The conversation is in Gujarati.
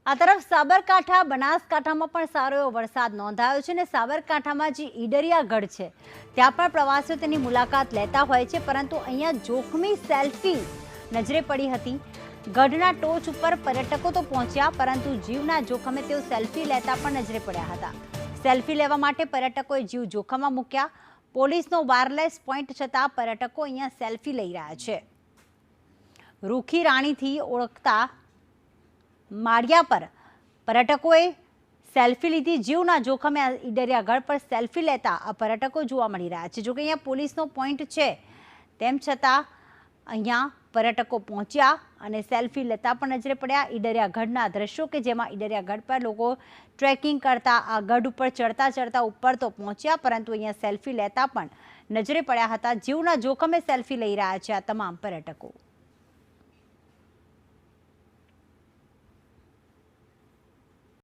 આ તરફ સાબરકાંઠા બનાસકાંઠામાં પણ સારો એવો વરસાદ નોંધાયો છે અને સાબરકાંઠામાં જે ઈડરિયાગઢ છે ત્યાં પણ પ્રવાસીઓ તેની મુલાકાત લેતા હોય છે, પરંતુ અહીંયા જોખમી સેલ્ફી નજરે પડી હતી। ગઢના ટોચ ઉપર પર્યટકો તો પહોંચ્યા, પરંતુ જીવના જોખમે તેઓ સેલ્ફી લેતા પણ નજરે પડ્યા હતા। સેલ્ફી લેવા માટે પર્યટકોએ જીવ જોખમમાં મૂક્યા। પોલીસનો વાયરલેસ પોઈન્ટ છતાં પર્યટકો અહીંયા સેલ્ફી લઈ રહ્યા છે। રૂખી રાણીથી ઓળખતા માળિયા પર પર્યટકોએ સેલ્ફી લીધી। જીવના જોખમે ઈડરિયાગઢ પર સેલ્ફી લેતા આ પર્યટકો જોવા મળી રહ્યા છે। જોકે અહીંયા પોલીસનો પોઈન્ટ છે, તેમ છતાં અહીંયા પર્યટકો પહોંચ્યા અને સેલ્ફી લેતા પણ નજરે પડ્યા। ઈડરિયાગઢના દ્રશ્યો કે જેમાં ઈડરિયાગઢ પર લોકો ટ્રેકિંગ કરતા આ ગઢ ઉપર ચડતા ઉપર તો પહોંચ્યા, પરંતુ અહીંયા સેલ્ફી લેતા પણ નજરે પડ્યા હતા। જીવના જોખમે સેલ્ફી લઈ રહ્યા છે આ તમામ પર્યટકો।